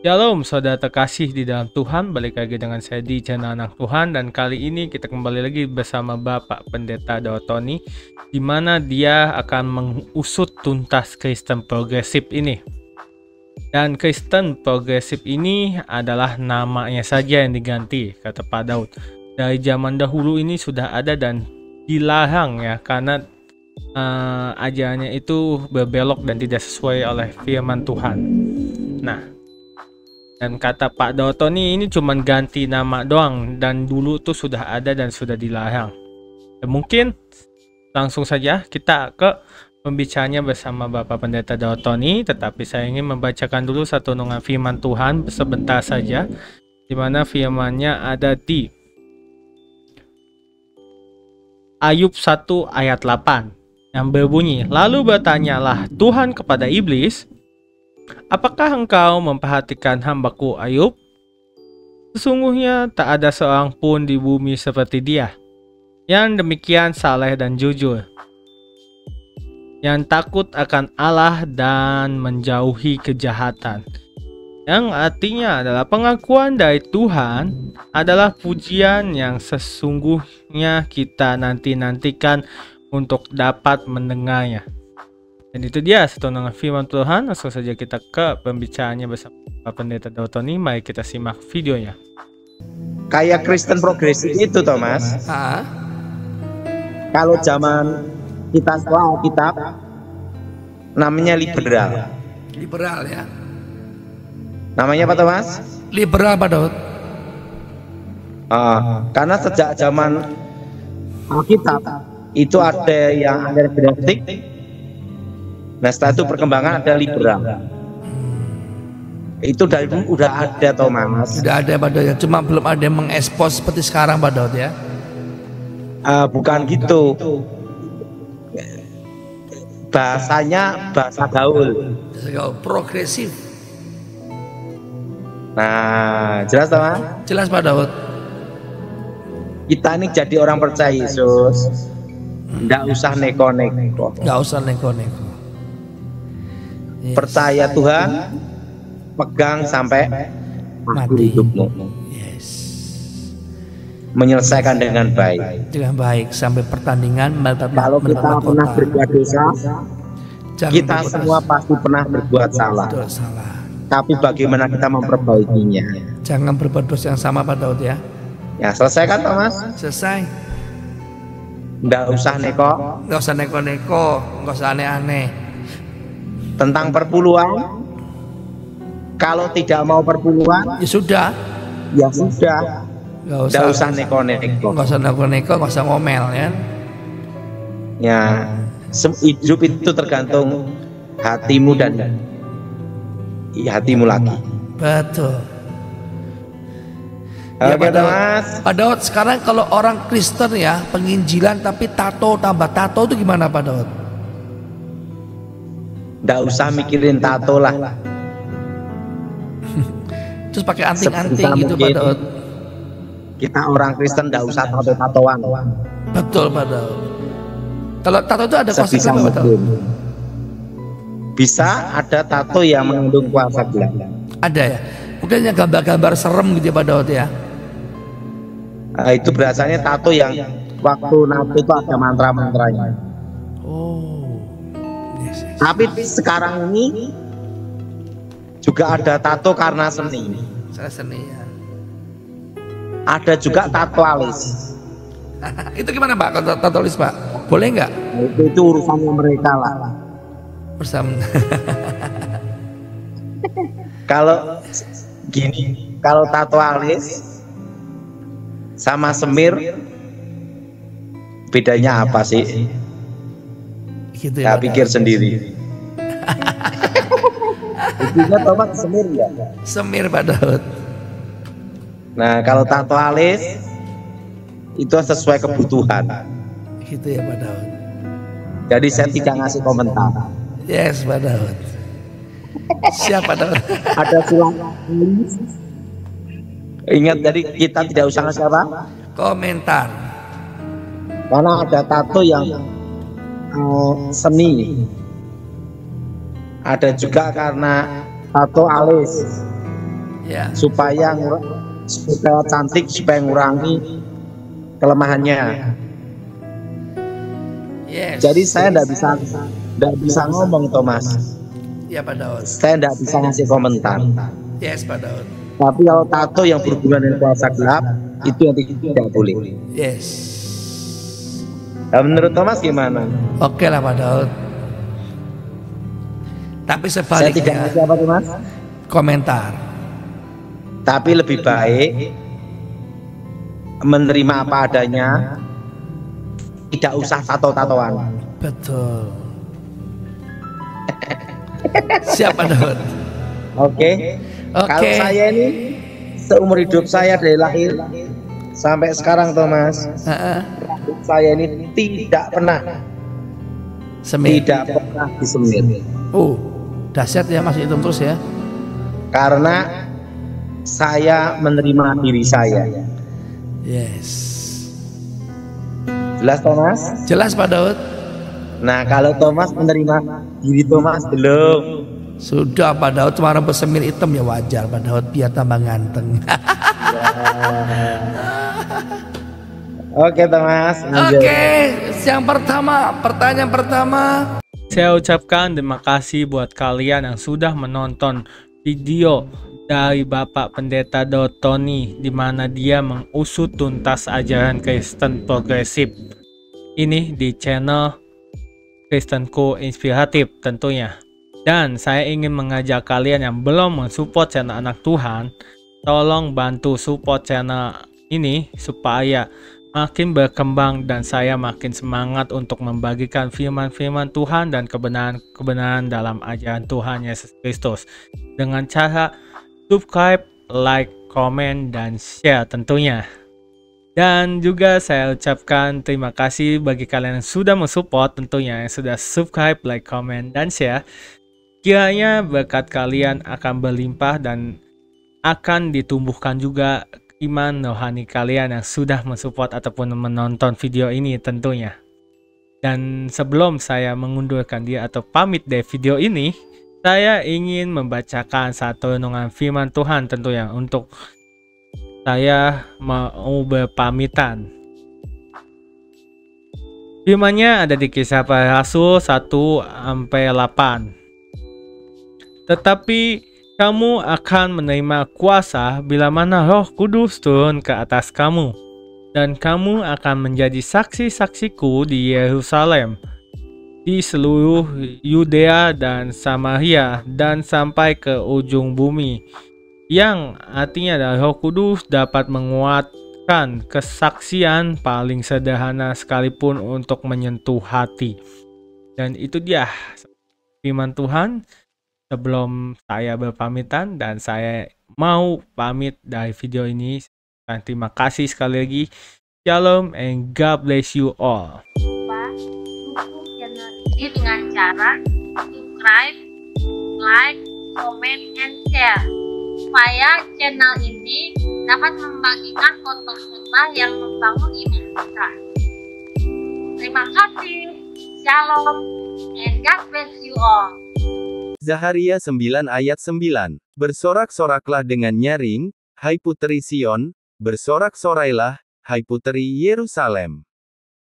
Shalom saudara terkasih di dalam Tuhan, balik lagi dengan saya di channel Anak Tuhan, dan kali ini kita kembali lagi bersama Bapak Pendeta Daud Tony, di mana dia akan mengusut tuntas Kristen progresif ini. Dan Kristen progresif ini adalah namanya saja yang diganti, kata Pak Daud. Dari zaman dahulu ini sudah ada dan dilarang ya, karena ajarannya itu berbelok dan tidak sesuai oleh firman Tuhan. Nah, dan kata Pak Daud Tony ini cuma ganti nama doang, dan dulu tuh sudah ada dan sudah dilarang. Dan mungkin langsung saja kita ke pembicaranya bersama Bapak Pendeta Daud Tony, tetapi saya ingin membacakan dulu satu renungan firman Tuhan sebentar saja, di mana firman-Nya ada di Ayub 1 ayat 8 yang berbunyi, "Lalu bertanyalah Tuhan kepada iblis, apakah engkau memperhatikan hambaku Ayub? Sesungguhnya tak ada seorang pun di bumi seperti dia, yang demikian saleh dan jujur, yang takut akan Allah dan menjauhi kejahatan." Yang artinya adalah pengakuan dari Tuhan adalah pujian yang sesungguhnya kita nantikan untuk dapat mendengarnya. Dan itu dia satu renungan firman Tuhan. Langsung saja kita ke pembicaraannya bersama Bapak Pendeta Daud Tony. Mari kita simak videonya. Kayak Kristen progresif itu, Thomas. Kalau zaman kita sekolah kitab, namanya liberal. Liberal ya. Namanya apa, Thomas? Liberal, Pak Daud. Karena sejak zaman Alkitab itu ada yang anarkistik. Nah, setelah itu perkembangan ada liberal. Itu dari dulu udah ada, Thomas. Sudah ada, Pak Daud ya. Cuma belum ada yang mengekspos seperti sekarang, Pak Daud ya. Bukan gitu. Bahasanya bahasa gaul. Progresif. Nah, jelas, Thomas? Jelas, Pak Daud. Kita ini jadi orang percaya Yesus, nggak usah neko-neko. Nggak usah neko-neko. Yes. Percaya Tuhan, pegang sampai mati hidupmu. Yes. Menyelesaikan dengan baik. Dengan baik sampai pertandingan. Kalau kita pernah berbuat dosa, kita semua pasti pernah berbuat salah. Salah. Tapi bagaimana kita memperbaikinya? Jangan berbuat dosa yang sama, Pak Daud ya. Ya, selesai kan, Thomas? Selesai. Nggak usah neko. Nggak usah neko-neko, nggak usah aneh-aneh. Tentang perpuluhan, kalau tidak mau perpuluhan, Ya sudah. ya sudah. Nggak usah neko-neko. Nggak usah neko-neko, nggak usah ngomel ya. Ya, hidup itu tergantung hatimu dan hatimu lagi. Betul. Oke, Pak Daud. Mas. Pak Daud, sekarang kalau orang Kristen ya, penginjilan tapi tato tambah tato itu gimana, Pak Daud? Nggak usah mikirin tato lah. Terus pakai anting-anting Sebisa gitu, Pak mungkin Daud. Kita orang Kristen nggak usah tato-tatoan. Betul, Pak Daud. Kalau tato itu ada Sebisa konsepnya, Pak Daud? mungkin. Bisa ada tato yang mengandung kuasa gelap. Ada ya. Mungkin yang gambar-gambar serem gitu ya, Pak Daud ya. Itu biasanya tato yang waktu nato itu ada mantra-mantranya. Oh. Yes, yes. Tapi sekarang ini juga ada tato karena seni. Saya seni ya. Ada juga tato alis. Itu gimana, Pak? Kalau tato alis, Pak? Boleh nggak? Itu urusannya mereka lah. Bersama. Kalau gini, kalau tato alis sama semir bedanya apa sih? Gitu Ya, ya, Pak pikir Daud. sendiri. Intinya tomat semir ya. Semir, Pak Daud. Nah, kalau tato alis itu sesuai kebutuhan. Gitu ya, Pak Daud. Jadi saya tidak ngasih komentar. Yes, Pak Daud. Siapa, Pak Daud? Ada sulang. Ingat, jadi kita tidak usah ngasih apa? Komentar. Karena ada tato yang seni. Ada juga karena tato alis. Ya. supaya cantik, supaya ngurangi kelemahannya. Yes. Jadi saya tidak bisa ngomong, Thomas. Ya Pak Daud. Saya tidak bisa ngasih komentar. Yes Pak Daud. Tapi kalau tato yang berhubungan dengan kuasa gelap itu yang tidak boleh. Yes. Nah, menurut Thomas gimana? Oke lah Pak Daud. Tapi Saya tidak sebaliknya ngasih apa, Thomas? komentar. Tapi lebih baik menerima apa adanya, tidak usah tato-tatoan. Betul. Siapa Daud? Oke. Kalau Oke. saya ini seumur hidup saya dari lahir sampai sekarang, Thomas, saya ini tidak pernah Semir. disemir. Dahsyat ya, masih hitung terus ya. Karena saya menerima diri saya. Yes. Jelas, Thomas? Jelas Pak Daud. Nah, kalau Thomas menerima diri Thomas belum. Sudah Pak Daud, cuma rambut semir hitam ya wajar Pak Daud, biar tambah ganteng. Oke, Thomas. Oke, yang pertama, pertanyaan pertama. Saya ucapkan terima kasih buat kalian yang sudah menonton video dari Bapak Pendeta Daud Tony, di mana dia mengusut tuntas ajaran Kristen progresif ini di channel Kristenku Inspiratif tentunya. Dan saya ingin mengajak kalian yang belum mensupport channel Anak Tuhan, tolong bantu support channel ini supaya makin berkembang dan saya makin semangat untuk membagikan firman-firman Tuhan dan kebenaran-kebenaran dalam ajaran Tuhan Yesus Kristus dengan cara subscribe, like, komen, dan share tentunya. Dan juga saya ucapkan terima kasih bagi kalian yang sudah mensupport tentunya, yang sudah subscribe, like, komen, dan share. Kiranya berkat kalian akan berlimpah dan akan ditumbuhkan juga iman rohani kalian yang sudah mensupport ataupun menonton video ini tentunya. Dan sebelum saya mengundurkan diri atau pamit dari video ini, saya ingin membacakan satu renungan firman Tuhan tentunya untuk saya mau berpamitan. Firman-Nya ada di Kisah Para Rasul 1-8. Tetapi kamu akan menerima kuasa bila mana Roh Kudus turun ke atas kamu, dan kamu akan menjadi saksi-saksiku di Yerusalem, di seluruh Yudea dan Samaria, dan sampai ke ujung bumi. Yang artinya adalah Roh Kudus dapat menguatkan kesaksian paling sederhana sekalipun untuk menyentuh hati. Dan itu dia firman Tuhan. Sebelum saya berpamitan dan saya mau pamit dari video ini, terima kasih sekali lagi. Shalom and God bless you all. Dukung channel ini dengan cara subscribe, like, comment, and share supaya channel ini dapat membagikan konten-konten yang membangun iman kita. Terima kasih. Shalom and God bless you all. Zaharia 9 ayat 9. Bersorak-soraklah dengan nyaring, hai puteri Sion, bersorak-sorailah, hai puteri Yerusalem.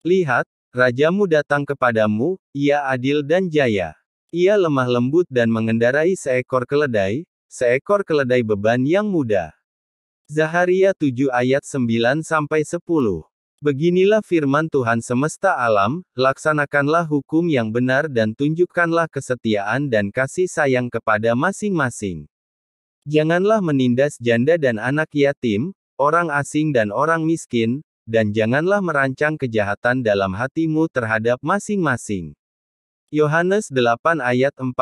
Lihat, rajamu datang kepadamu, ia adil dan jaya. Ia lemah lembut dan mengendarai seekor keledai beban yang mudah. Zaharia 7 ayat 9-10. Beginilah firman Tuhan semesta alam, laksanakanlah hukum yang benar dan tunjukkanlah kesetiaan dan kasih sayang kepada masing-masing. Janganlah menindas janda dan anak yatim, orang asing dan orang miskin, dan janganlah merancang kejahatan dalam hatimu terhadap masing-masing. Yohanes 8 ayat 44.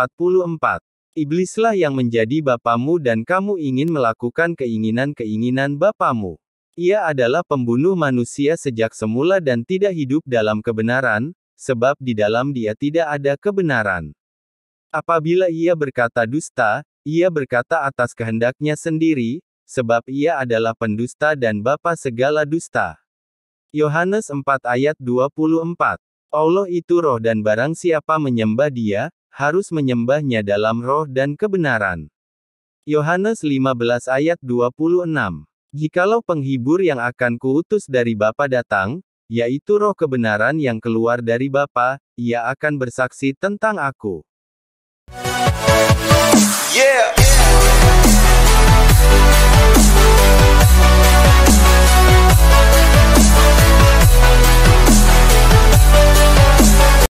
Iblislah yang menjadi bapamu dan kamu ingin melakukan keinginan-keinginan bapamu. Ia adalah pembunuh manusia sejak semula dan tidak hidup dalam kebenaran, sebab di dalam dia tidak ada kebenaran. Apabila ia berkata dusta, ia berkata atas kehendaknya sendiri, sebab ia adalah pendusta dan bapa segala dusta. Yohanes 4 ayat 24. Allah itu roh dan barang siapa menyembah dia, harus menyembahnya dalam roh dan kebenaran. Yohanes 15 ayat 26. Jikalau penghibur yang akan kuutus dari Bapa datang, yaitu roh kebenaran yang keluar dari Bapa, ia akan bersaksi tentang aku. Yeah.